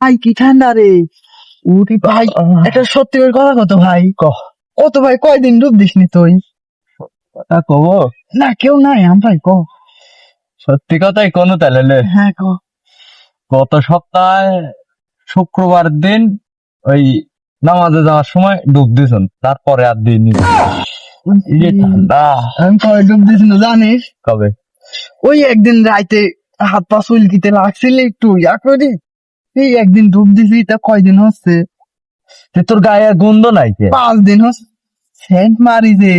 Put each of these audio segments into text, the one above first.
ভাই কি ঠান্ডা রে। উঠি ভাই, একটা সত্যি করে কথা কত ভাই, কত ভাই কয়দিন ডুব দিসনি তুই? কব না কেউ নাই ভাই ক। সত্যি কথাই কোনো তাহলে হ্যাঁ ক। গত সপ্তাহে শুক্রবার দিন ওই নামাজে যাওয়ার সময় ডুব দিয়েছেন, তারপরে আর দিন ঠান্ডা। আমি কবে ডুব দিস না জানিস? কবে? ওই একদিন রাইতে হাত পা চুলকিতে লাগছিল একটু ইয়া করি, এই একদিন ডুব দিছি। তা কয়দিন হচ্ছে? তোর গায়ে গন্ধ নাই কে? 5 দিন হচ্ছে। সেন্ট মারি যে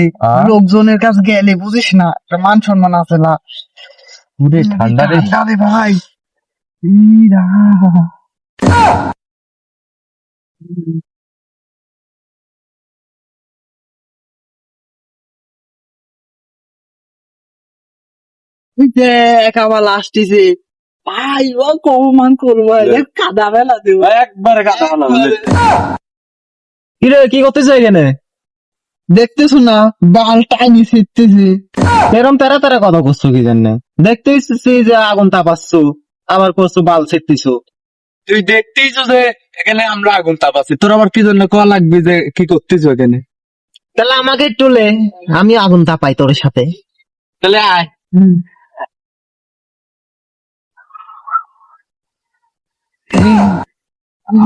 লোকজনের কাছে গেলে বুঝিস না, একটা মান সম্মান আছে না। ঠান্ডা রে ঠান্ডা রে ভাই। দেখ আবার লাস্টিছে ভাই, ও কমান করবো কাদা বেলা দেব একবারে কাটা হলো। কিরে কি করতেছে এখানে? দেখতেছো না বাল টাইনি ছিটতেছে। এরম তেরা তেরা কথা করছো কি জন্য? দেখতেছি যে আগুন তাপাচ্ছো, আবার করছো বাল ছেড়তেছো। তুই দেখতেইছ যে এখানে আমরা আগুন তাপাচ্ছি, তোর আবার কি জন্য কল লাগবে যে কি করতেছো এখানে? তাহলে আমাকে টুলে আমি আগুন তাপাই তোর সাথে। তাহলে আয়।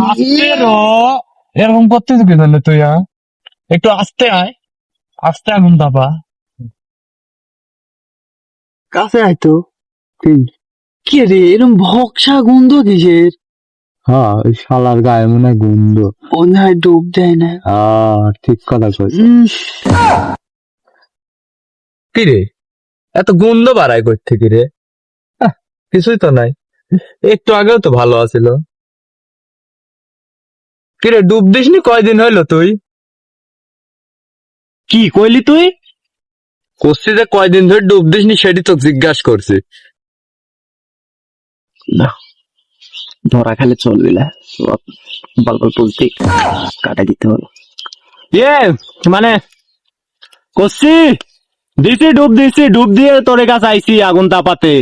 আস্তে র, এরকম করতেছো কি জন্য তুই? একটু আস্তে আয়, আস্তে আগুন তাপা। কাছে আইতো কি রে, এরম ভক্সা গন্ধ কিসের? হ্যাঁ ওই শালার গায়ে মনে হয় গন্ধ। মনে হয় ডুব দেয় না। ঠিক কথা কইছ। কি রে এত গন্ধ বাড়ায় কই থেকে রে? কিছুই তো নাই, একটু আগেও তো ভালো আছিল। কিরে ডুব দিসনি কয়দিন হইলো তুই? কি কইলি তুই? করছি যে কয়দিন ধরে ডুব দিসনি সেটি তো জিজ্ঞাসা করছি। না ধরা খেলে চলবি না, বল বল বলতে কাটা দিতে হলো। মানে করছি দিছি, ডুব দিয়ে তোর কাছে আইছি আগুন তাপাতে।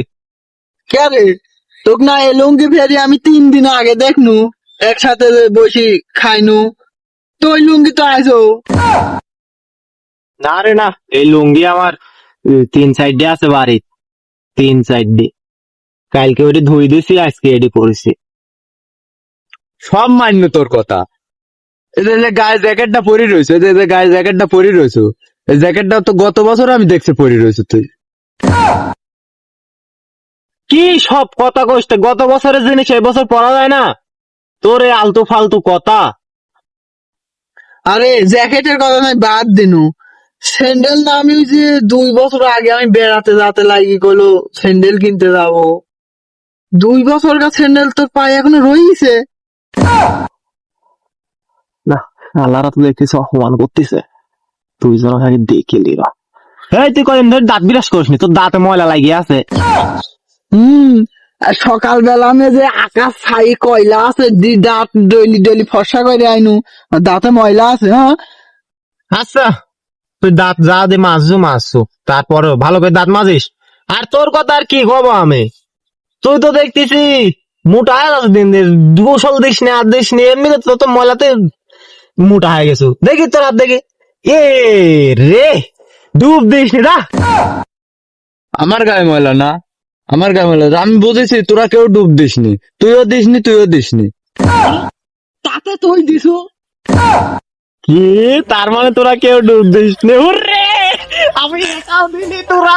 কে রে, তোক না এই লুঙ্গি ফেরি আমি 3 দিন আগে দেখনু, একসাথে বসি খাইনু, তো ওই লুঙ্গি তো আইসো। না রে না, এই লুঙ্গি আমার 3 সাইড দিয়ে আছে বাড়ি, 3 সাইড দিয়ে। কালকে ওটি ধুই দিছি, আজকে এটি পরেছি। সব মান্য তোর কথা। এই যে গায়ে জ্যাকেটটা পরি রয়েছে, যে গায়ে জ্যাকেটটা পরি রয়েছে, এই জ্যাকেটটা তো গত বছর আমি দেখছি পরি রয়েছে তুই। কি সব কথা কইস? গত বছরের জিনিস এই বছর পরা যায় না? তোর এই আলতু ফালতু কথা। আরে জ্যাকেটের কথা নাই বাদ দিনু, স্যান্ডেল না আমি ওই যে 2 বছর আগে আমি বেড়াতে যেতে লাগি কইলো স্যান্ডেল কিনতে যাবো। 2 বছর গা স্যান্ডেল তোর পায়ে এখনো রইছে। না আল্লাহরা তো দেখতেছে অপমান করতেছে, তুই যেন খালি দেখে লিবা। এই তুই কদিন ধরে দাঁত বিরাস করিসনি, তোর দাঁতে ময়লা লাগিয়ে আছে। আর সকালবেলা আমি যে আকাশ ছাই কয়লা আছে দাঁত ডলি ফর্সা করে আইনু, দাঁতে ময়লা আছে। হ্যাঁ আচ্ছা তুই দাঁত যা দে মাছছু, তারপরে ভালো করে দাঁত মাজিস। আর তোর কথা আর কি কব আমি, তুই তো দেখতেছি মোটা হয়ে গেছে দিন দিন, গোসল দিস নি আর দিস নি, এমনি তো ময়লাতে মোটা হয়ে গেছো। দেখি তোর হাত দেখি, এ রে ডুব দিস নি না। আমার গায়ে ময়লা না, আমার গায়ে ময়লা আমি বুঝেছি, তোরা কেউ ডুব দিসনি, তুইও দিসনি। তাতে তুই দিছু। কি তার মানে তোরা কেউ ডুব দিস নি? রে আমি একাও দিনি, তোরা